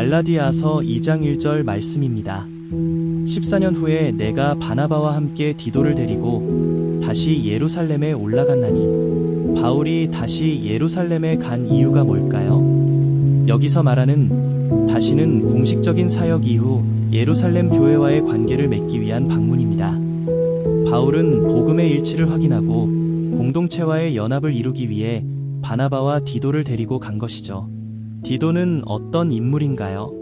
갈라디아서 2장 1절 말씀입니다. 14년 후에 내가 바나바와 함께 디도를 데리고 다시 예루살렘에 올라갔나니. 바울이 다시 예루살렘에 간 이유가 뭘까요? 여기서 말하는 다시는 공식적인 사역 이후 예루살렘 교회와의 관계를 맺기 위한 방문입니다. 바울은 복음의 일치를 확인하고 공동체와의 연합을 이루기 위해 바나바와 디도를 데리고 간 것이죠. 디도는 어떤 인물인가요?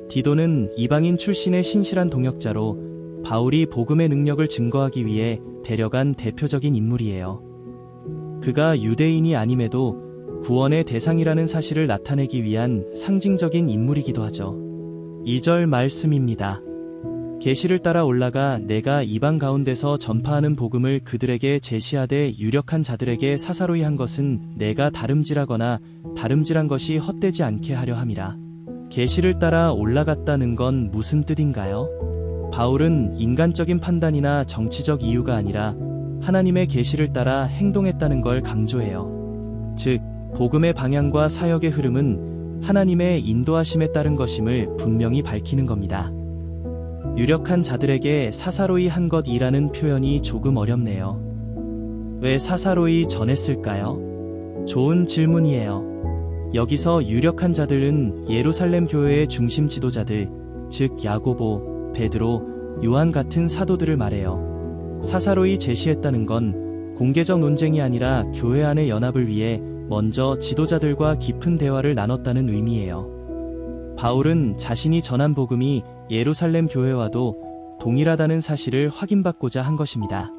디도는 이방인 출신의 신실한 동역자로 바울이 복음의 능력을 증거하기 위해 데려간 대표적인 인물이에요. 그가 유대인이 아님에도 구원의 대상이라는 사실을 나타내기 위한 상징적인 인물이기도 하죠. 2절 말씀입니다. 계시를 따라 올라가 내가 이방 가운데서 전파하는 복음을 그들에게 제시하되 유력한 자들에게 사사로이 한 것은 내가 다름질하거나 다름질한 것이 헛되지 않게 하려 함이라. 계시를 따라 올라갔다는 건 무슨 뜻인가요? 바울은 인간적인 판단이나 정치적 이유가 아니라 하나님의 계시를 따라 행동했다는 걸 강조해요. 즉, 복음의 방향과 사역의 흐름은 하나님의 인도하심에 따른 것임을 분명히 밝히는 겁니다. 유력한 자들에게 사사로이 한 것이라는 표현이 조금 어렵네요. 왜 사사로이 전했을까요? 좋은 질문이에요. 여기서 유력한 자들은 예루살렘 교회의 중심 지도자들, 즉 야고보, 베드로, 요한 같은 사도들을 말해요. 사사로이 제시했다는 건 공개적 논쟁이 아니라 교회 안의 연합을 위해 먼저 지도자들과 깊은 대화를 나눴다는 의미예요. 바울은 자신이 전한 복음이 예루살렘 교회와도 동일하다는 사실을 확인받고자 한 것입니다.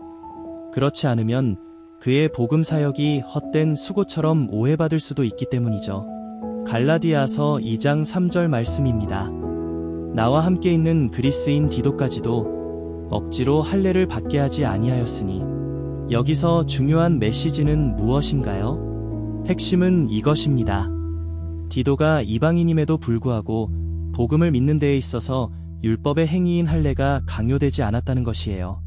그렇지 않으면 그의 복음 사역이 헛된 수고처럼 오해받을 수도 있기 때문이죠. 갈라디아서 2장 3절 말씀입니다. 나와 함께 있는 그리스인 디도까지도 억지로 할례를 받게 하지 아니하였으니. 여기서 중요한 메시지는 무엇인가요? 핵심은 이것입니다. 디도가 이방인임에도 불구하고 복음을 믿는 데에 있어서 율법의 행위인 할례가 강요되지 않았다는 것이에요.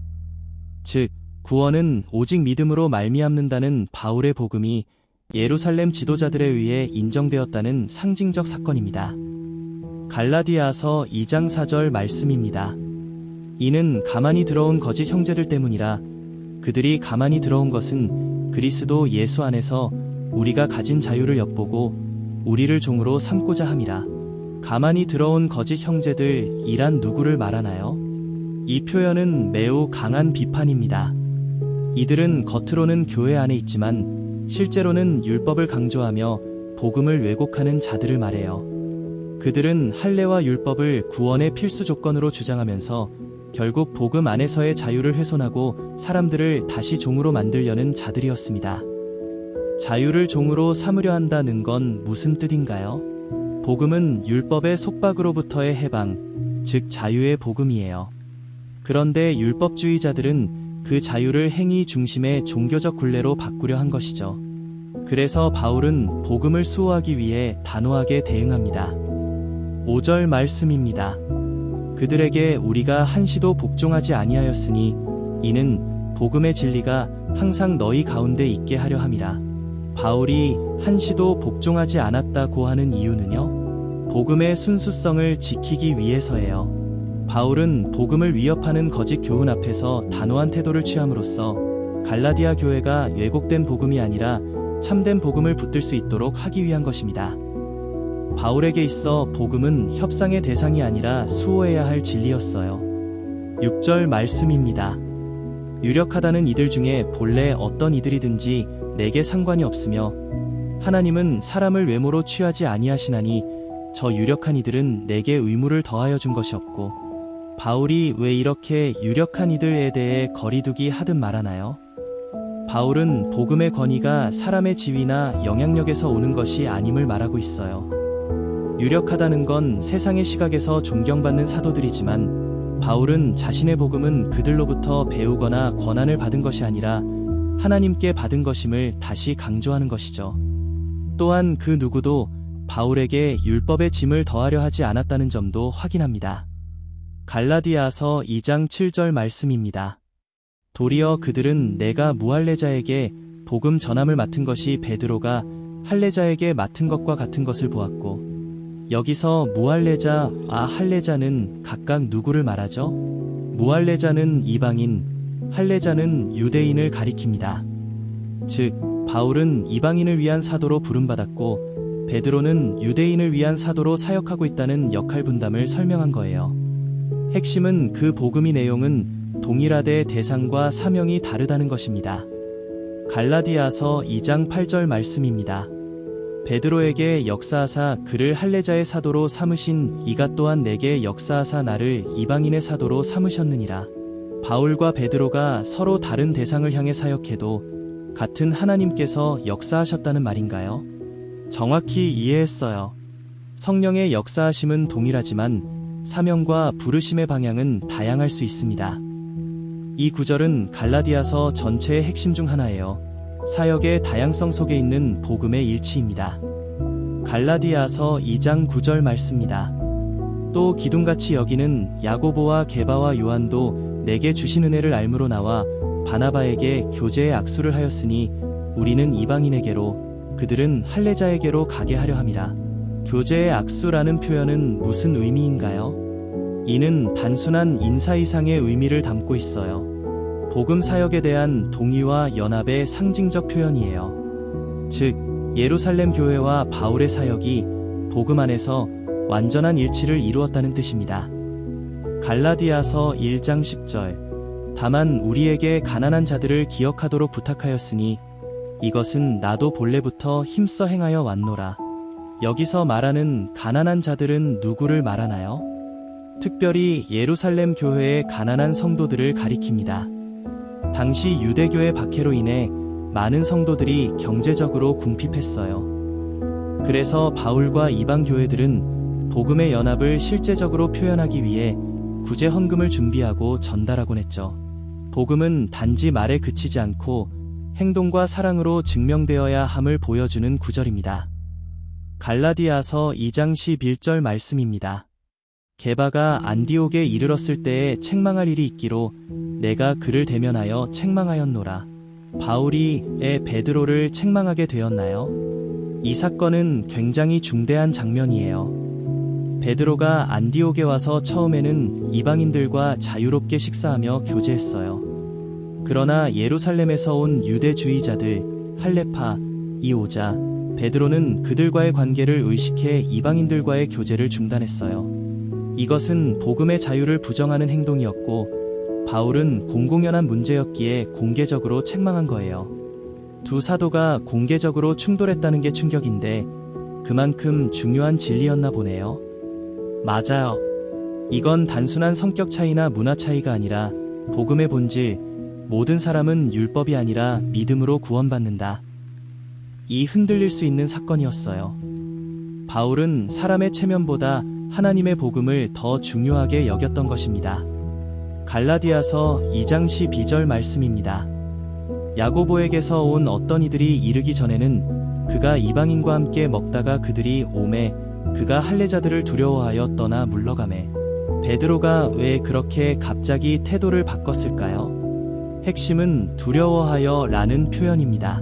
즉, 구원은 오직 믿음으로 말미암는다는 바울의 복음이 예루살렘 지도자들에 의해 인정되었다는 상징적 사건입니다. 갈라디아서 2장 4절 말씀입니다. 이는 가만히 들어온 거짓 형제들 때문이라. 그들이 가만히 들어온 것은 그리스도 예수 안에서 우리가 가진 자유를 엿보고 우리를 종으로 삼고자 함이라. 가만히 들어온 거짓 형제들이란 누구를 말하나요? 이 표현은 매우 강한 비판입니다. 이들은 겉으로는 교회 안에 있지만 실제로는 율법을 강조하며 복음을 왜곡하는 자들을 말해요. 그들은 할례와 율법을 구원의 필수 조건으로 주장하면서 결국 복음 안에서의 자유를 훼손하고 사람들을 다시 종으로 만들려는 자들이었습니다. 자유를 종으로 삼으려 한다는 건 무슨 뜻인가요? 복음은 율법의 속박으로부터의 해방, 즉 자유의 복음이에요. 그런데 율법주의자들은 그 자유를 행위 중심의 종교적 굴레로 바꾸려 한 것이죠. 그래서 바울은 복음을 수호하기 위해 단호하게 대응합니다. 5절 말씀입니다. 그들에게 우리가 한시도 복종하지 아니하였으니 이는 복음의 진리가 항상 너희 가운데 있게 하려 함이라. 바울이 한시도 복종하지 않았다고 하는 이유는요? 복음의 순수성을 지키기 위해서예요. 바울은 복음을 위협하는 거짓 교훈 앞에서 단호한 태도를 취함으로써 갈라디아 교회가 왜곡된 복음이 아니라 참된 복음을 붙들 수 있도록 하기 위한 것입니다. 바울에게 있어 복음은 협상의 대상이 아니라 수호해야 할 진리였어요. 6절 말씀입니다. 유력하다는 이들 중에 본래 어떤 이들이든지 내게 상관이 없으며 하나님은 사람을 외모로 취하지 아니하시나니 저 유력한 이들은 내게 의무를 더하여 준 것이 없고. 바울이 왜 이렇게 유력한 이들에 대해 거리두기 하듯 말하나요? 바울은 복음의 권위가 사람의 지위나 영향력에서 오는 것이 아님을 말하고 있어요. 유력하다는 건 세상의 시각에서 존경받는 사도들이지만 바울은 자신의 복음은 그들로부터 배우거나 권한을 받은 것이 아니라 하나님께 받은 것임을 다시 강조하는 것이죠. 또한 그 누구도 바울에게 율법의 짐을 더하려 하지 않았다는 점도 확인합니다. 갈라디아서 2장 7절 말씀입니다. 도리어 그들은 내가 무할례자에게 복음 전함을 맡은 것이 베드로가 할례자에게 맡은 것과 같은 것을 보았고 여기서 무할례자, 할례자는 각각 누구를 말하죠? 무할례자는 이방인, 할례자는 유대인을 가리킵니다. 즉, 바울은 이방인을 위한 사도로 부름받았고 베드로는 유대인을 위한 사도로 사역하고 있다는 역할 분담을 설명한 거예요. 핵심은 그 복음의 내용은 동일하되 대상과 사명이 다르다는 것입니다. 갈라디아서 2장 8절 말씀입니다. 베드로에게 역사하사 그를 할례자의 사도로 삼으신 이가 또한 내게 역사하사 나를 이방인의 사도로 삼으셨느니라. 바울과 베드로가 서로 다른 대상을 향해 사역해도 같은 하나님께서 역사하셨다는 말인가요? 정확히 이해했어요. 성령의 역사하심은 동일하지만 사명과 부르심의 방향은 다양할 수 있습니다. 이 구절은 갈라디아서 전체의 핵심 중 하나예요. 사역의 다양성 속에 있는 복음의 일치입니다. 갈라디아서 2장 9절 말씀입니다. 또 기둥같이 여기는 야고보와 게바와 요한도 내게 주신 은혜를 알므로 나와 바나바에게 교제의 악수를 하였으니 우리는 이방인에게로 그들은 할례자에게로 가게 하려 함이라. 교제의 악수라는 표현은 무슨 의미인가요? 이는 단순한 인사 이상의 의미를 담고 있어요. 복음 사역에 대한 동의와 연합의 상징적 표현이에요. 즉, 예루살렘 교회와 바울의 사역이 복음 안에서 완전한 일치를 이루었다는 뜻입니다. 갈라디아서 1장 10절. 다만 우리에게 가난한 자들을 기억하도록 부탁하였으니 이것은 나도 본래부터 힘써 행하여 왔노라. 여기서 말하는 가난한 자들은 누구를 말하나요? 특별히 예루살렘 교회의 가난한 성도들을 가리킵니다. 당시 유대교의 박해로 인해 많은 성도들이 경제적으로 궁핍했어요. 그래서 바울과 이방 교회들은 복음의 연합을 실제적으로 표현하기 위해 구제 헌금을 준비하고 전달하곤 했죠. 복음은 단지 말에 그치지 않고 행동과 사랑으로 증명되어야 함을 보여주는 구절입니다. 갈라디아서 2장 11절 말씀입니다. 게바가 안디옥에 이르렀을 때에 책망할 일이 있기로 내가 그를 대면하여 책망하였노라. 바울이 베드로를 책망하게 되었나요? 이 사건은 굉장히 중대한 장면이에요. 베드로가 안디옥에 와서 처음에는 이방인들과 자유롭게 식사하며 교제했어요. 그러나 예루살렘에서 온 유대주의자들 할레파, 이오자, 베드로는 그들과의 관계를 의식해 이방인들과의 교제를 중단했어요. 이것은 복음의 자유를 부정하는 행동이었고 바울은 공공연한 문제였기에 공개적으로 책망한 거예요. 두 사도가 공개적으로 충돌했다는 게 충격인데 그만큼 중요한 진리였나 보네요. 맞아요. 이건 단순한 성격 차이나 문화 차이가 아니라 복음의 본질, 모든 사람은 율법이 아니라 믿음으로 구원받는다. 이 흔들릴 수 있는 사건이었어요. 바울은 사람의 체면보다 하나님의 복음을 더 중요하게 여겼던 것입니다. 갈라디아서 2장 12절 말씀입니다. 야고보에게서 온 어떤 이들이 이르기 전에는 그가 이방인과 함께 먹다가 그들이 오매 그가 할례자들을 두려워하여 떠나 물러가매. 베드로가 왜 그렇게 갑자기 태도를 바꿨을까요? 핵심은 두려워하여 라는 표현입니다.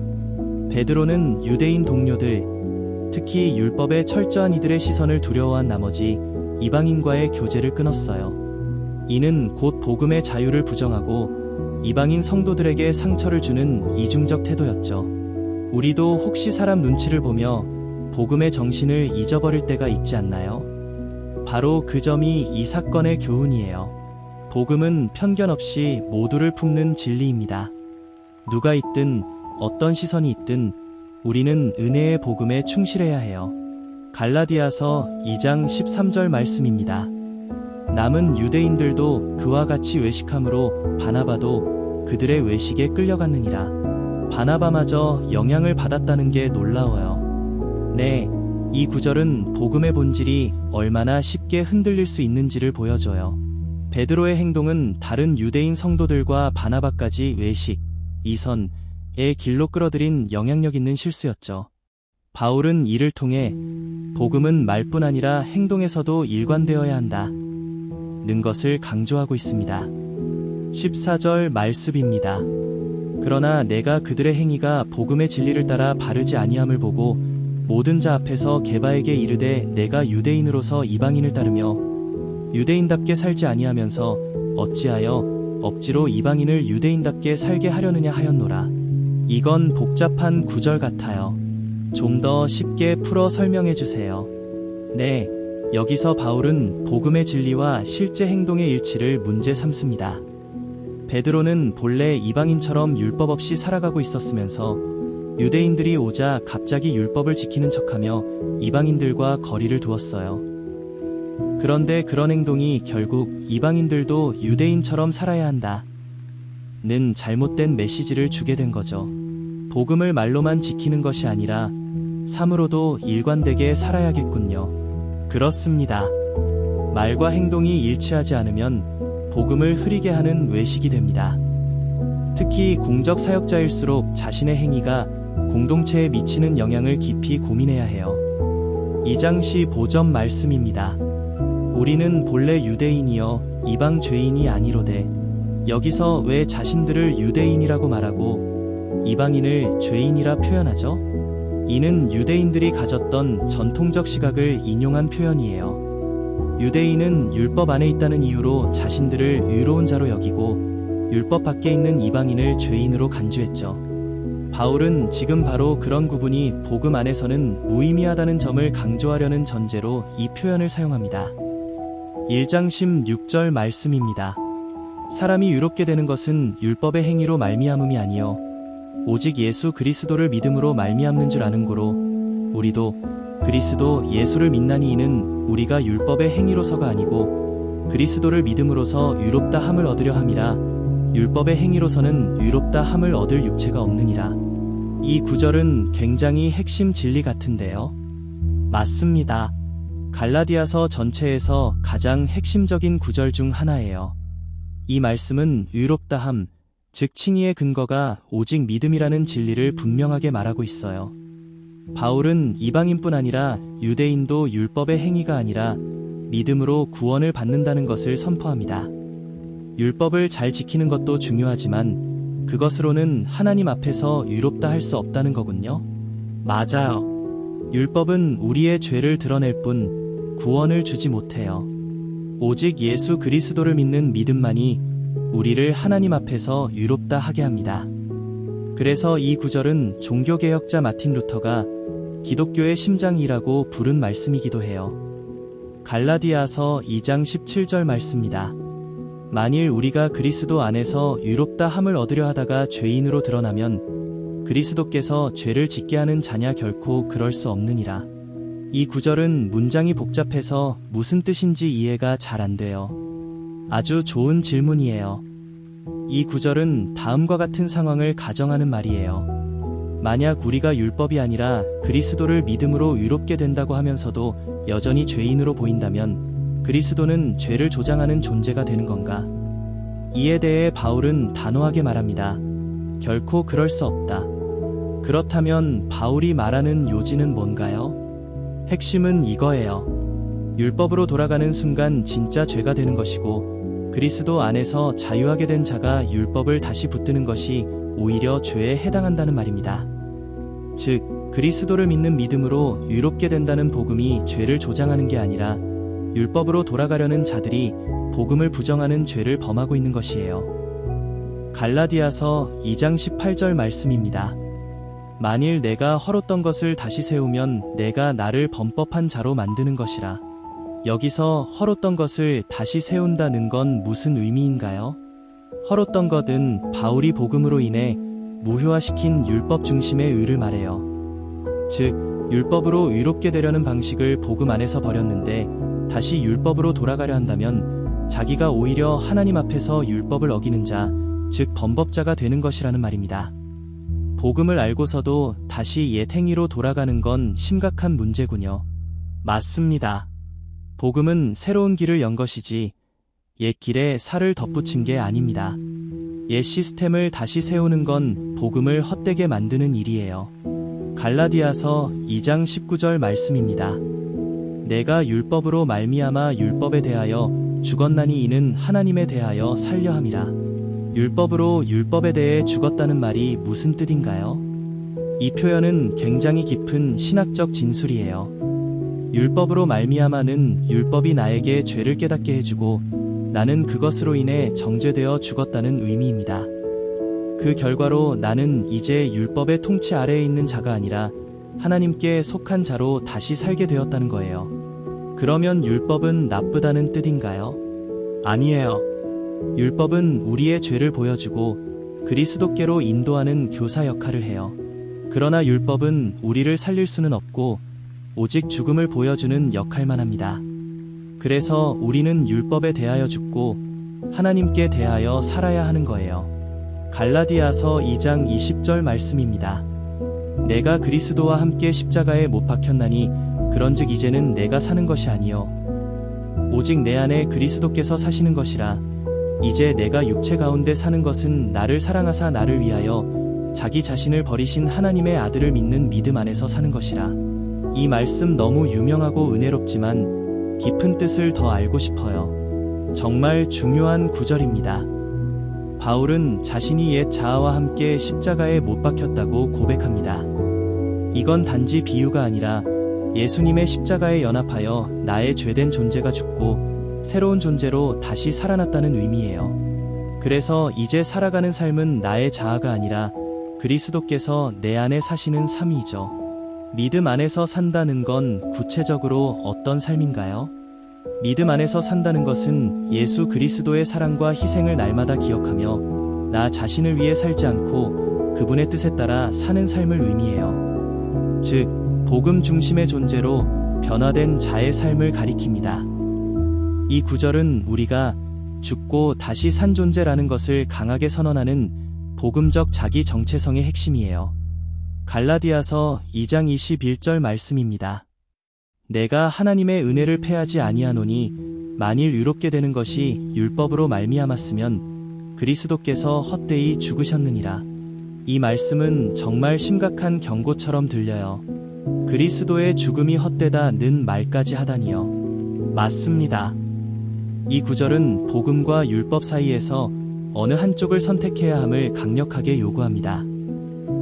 베드로는 유대인 동료들, 특히 율법에 철저한 이들의 시선을 두려워한 나머지 이방인과의 교제를 끊었어요. 이는 곧 복음의 자유를 부정하고 이방인 성도들에게 상처를 주는 이중적 태도였죠. 우리도 혹시 사람 눈치를 보며 복음의 정신을 잊어버릴 때가 있지 않나요? 바로 그 점이 이 사건의 교훈이에요. 복음은 편견 없이 모두를 품는 진리입니다. 누가 있든 어떤 시선이 있든 우리는 은혜의 복음에 충실해야 해요. 갈라디아서 2장 13절 말씀입니다. 남은 유대인들도 그와 같이 외식함으로 바나바도 그들의 외식에 끌려갔느니라. 바나바마저 영향을 받았다는 게 놀라워요. 네, 이 구절은 복음의 본질이 얼마나 쉽게 흔들릴 수 있는지를 보여줘요. 베드로의 행동은 다른 유대인 성도들과 바나바까지 외식, 이선의 길로 끌어들인 영향력 있는 실수였죠. 바울은 이를 통해 복음은 말뿐 아니라 행동에서도 일관되어야 한다는 것을 강조하고 있습니다. 14절 말씀입니다. 그러나 내가 그들의 행위가 복음의 진리를 따라 바르지 아니함을 보고 모든 자 앞에서 게바에게 이르되 내가 유대인으로서 이방인을 따르며 유대인답게 살지 아니하면서 어찌하여 억지로 이방인을 유대인답게 살게 하려느냐 하였노라. 이건 복잡한 구절 같아요. 좀 더 쉽게 풀어 설명해 주세요. 네, 여기서 바울은 복음의 진리와 실제 행동의 일치를 문제 삼습니다. 베드로는 본래 이방인처럼 율법 없이 살아가고 있었으면서 유대인들이 오자 갑자기 율법을 지키는 척하며 이방인들과 거리를 두었어요. 그런데 그런 행동이 결국 이방인들도 유대인처럼 살아야 한다 는 잘못된 메시지를 주게 된 거죠. 복음을 말로만 지키는 것이 아니라 삶으로도 일관되게 살아야겠군요. 그렇습니다. 말과 행동이 일치하지 않으면 복음을 흐리게 하는 외식이 됩니다. 특히 공적 사역자일수록 자신의 행위가 공동체에 미치는 영향을 깊이 고민해야 해요. 2장 15절 말씀입니다. 우리는 본래 유대인이여 이방 죄인이 아니로되. 여기서 왜 자신들을 유대인이라고 말하고 이방인을 죄인이라 표현하죠? 이는 유대인들이 가졌던 전통적 시각을 인용한 표현이에요. 유대인은 율법 안에 있다는 이유로 자신들을 의로운 자로 여기고 율법 밖에 있는 이방인을 죄인으로 간주했죠. 바울은 지금 바로 그런 구분이 복음 안에서는 무의미하다는 점을 강조하려는 전제로 이 표현을 사용합니다. 1장 16절 말씀입니다. 사람이 의롭게 되는 것은 율법의 행위로 말미암음이 아니요 오직 예수 그리스도를 믿음으로 말미암는 줄 아는 고로 우리도 그리스도 예수를 믿나니 이는 우리가 율법의 행위로서가 아니고 그리스도를 믿음으로써 의롭다 함을 얻으려 함이라. 율법의 행위로서는 의롭다 함을 얻을 육체가 없느니라. 이 구절은 굉장히 핵심 진리 같은데요. 맞습니다. 갈라디아서 전체에서 가장 핵심적인 구절 중 하나예요. 이 말씀은 의롭다함, 즉 칭의의 근거가 오직 믿음이라는 진리를 분명하게 말하고 있어요. 바울은 이방인뿐 아니라 유대인도 율법의 행위가 아니라 믿음으로 구원을 받는다는 것을 선포합니다. 율법을 잘 지키는 것도 중요하지만 그것으로는 하나님 앞에서 의롭다 할 수 없다는 거군요. 맞아요. 율법은 우리의 죄를 드러낼 뿐 구원을 주지 못해요. 오직 예수 그리스도를 믿는 믿음만이 우리를 하나님 앞에서 의롭다 하게 합니다. 그래서 이 구절은 종교개혁자 마틴 루터가 기독교의 심장이라고 부른 말씀이기도 해요. 갈라디아서 2장 17절 말씀입니다. 만일 우리가 그리스도 안에서 의롭다 함을 얻으려 하다가 죄인으로 드러나면 그리스도께서 죄를 짓게 하는 자냐 결코 그럴 수 없느니라. 이 구절은 문장이 복잡해서 무슨 뜻인지 이해가 잘 안 돼요. 아주 좋은 질문이에요. 이 구절은 다음과 같은 상황을 가정하는 말이에요. 만약 우리가 율법이 아니라 그리스도를 믿음으로 의롭게 된다고 하면서도 여전히 죄인으로 보인다면 그리스도는 죄를 조장하는 존재가 되는 건가? 이에 대해 바울은 단호하게 말합니다. 결코 그럴 수 없다. 그렇다면 바울이 말하는 요지는 뭔가요? 핵심은 이거예요. 율법으로 돌아가는 순간 진짜 죄가 되는 것이고 그리스도 안에서 자유하게 된 자가 율법을 다시 붙드는 것이 오히려 죄에 해당한다는 말입니다. 즉, 그리스도를 믿는 믿음으로 의롭게 된다는 복음이 죄를 조장하는 게 아니라 율법으로 돌아가려는 자들이 복음을 부정하는 죄를 범하고 있는 것이에요. 갈라디아서 2장 18절 말씀입니다. 만일 내가 헐었던 것을 다시 세우면 내가 나를 범법한 자로 만드는 것이라. 여기서 헐었던 것을 다시 세운다는 건 무슨 의미인가요? 헐었던 것은 바울이 복음으로 인해 무효화시킨 율법 중심의 의를 말해요. 즉, 율법으로 의롭게 되려는 방식을 복음 안에서 버렸는데 다시 율법으로 돌아가려 한다면 자기가 오히려 하나님 앞에서 율법을 어기는 자, 즉 범법자가 되는 것이라는 말입니다. 복음을 알고서도 다시 옛 행위로 돌아가는 건 심각한 문제군요. 맞습니다. 복음은 새로운 길을 연 것이지 옛 길에 살을 덧붙인 게 아닙니다. 옛 시스템을 다시 세우는 건 복음을 헛되게 만드는 일이에요. 갈라디아서 2장 19절 말씀입니다. 내가 율법으로 말미암아 율법에 대하여 죽었나니 이는 하나님에 대하여 살려 함이라. 율법으로 율법에 대해 죽었다는 말이 무슨 뜻인가요? 이 표현은 굉장히 깊은 신학적 진술이에요. 율법으로 말미암아는 율법이 나에게 죄를 깨닫게 해주고 나는 그것으로 인해 정죄되어 죽었다는 의미입니다. 그 결과로 나는 이제 율법의 통치 아래에 있는 자가 아니라 하나님께 속한 자로 다시 살게 되었다는 거예요. 그러면 율법은 나쁘다는 뜻인가요? 아니에요. 율법은 우리의 죄를 보여주고 그리스도께로 인도하는 교사 역할을 해요. 그러나 율법은 우리를 살릴 수는 없고 오직 죽음을 보여주는 역할만 합니다. 그래서 우리는 율법에 대하여 죽고 하나님께 대하여 살아야 하는 거예요. 갈라디아서 2장 20절 말씀입니다. 내가 그리스도와 함께 십자가에 못 박혔나니 그런즉 이제는 내가 사는 것이 아니요 오직 내 안에 그리스도께서 사시는 것이라. 이제 내가 육체 가운데 사는 것은 나를 사랑하사 나를 위하여 자기 자신을 버리신 하나님의 아들을 믿는 믿음 안에서 사는 것이라. 이 말씀 너무 유명하고 은혜롭지만 깊은 뜻을 더 알고 싶어요. 정말 중요한 구절입니다. 바울은 자신이 옛 자아와 함께 십자가에 못 박혔다고 고백합니다. 이건 단지 비유가 아니라 예수님의 십자가에 연합하여 나의 죄된 존재가 죽고 새로운 존재로 다시 살아났다는 의미예요. 그래서 이제 살아가는 삶은 나의 자아가 아니라 그리스도께서 내 안에 사시는 삶이죠. 믿음 안에서 산다는 건 구체적으로 어떤 삶인가요? 믿음 안에서 산다는 것은 예수 그리스도의 사랑과 희생을 날마다 기억하며 나 자신을 위해 살지 않고 그분의 뜻에 따라 사는 삶을 의미해요. 즉, 복음 중심의 존재로 변화된 자의 삶을 가리킵니다. 이 구절은 우리가 죽고 다시 산 존재라는 것을 강하게 선언하는 복음적 자기 정체성의 핵심이에요. 갈라디아서 2장 21절 말씀입니다. 내가 하나님의 은혜를 패하지 아니하노니 만일 의롭게 되는 것이 율법으로 말미암았으면 그리스도께서 헛되이 죽으셨느니라. 이 말씀은 정말 심각한 경고처럼 들려요. 그리스도의 죽음이 헛되다는 말까지 하다니요. 맞습니다. 이 구절은 복음과 율법 사이에서 어느 한쪽을 선택해야 함을 강력하게 요구합니다.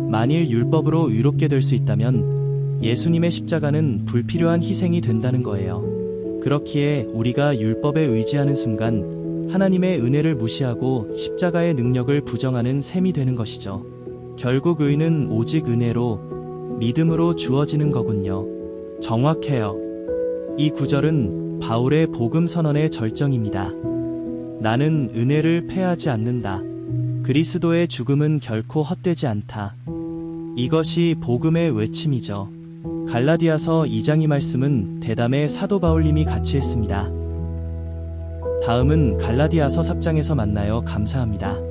만일 율법으로 의롭게 될 수 있다면 예수님의 십자가는 불필요한 희생이 된다는 거예요. 그렇기에 우리가 율법에 의지하는 순간 하나님의 은혜를 무시하고 십자가의 능력을 부정하는 셈이 되는 것이죠. 결국 의는 오직 은혜로 믿음으로 주어지는 거군요. 정확해요. 이 구절은 바울의 복음 선언의 절정입니다. 나는 은혜를 패하지 않는다. 그리스도의 죽음은 결코 헛되지 않다. 이것이 복음의 외침이죠. 갈라디아서 2장 이 말씀은 대담의 사도 바울님이 같이 했습니다. 다음은 갈라디아서 3장에서 만나요. 감사합니다.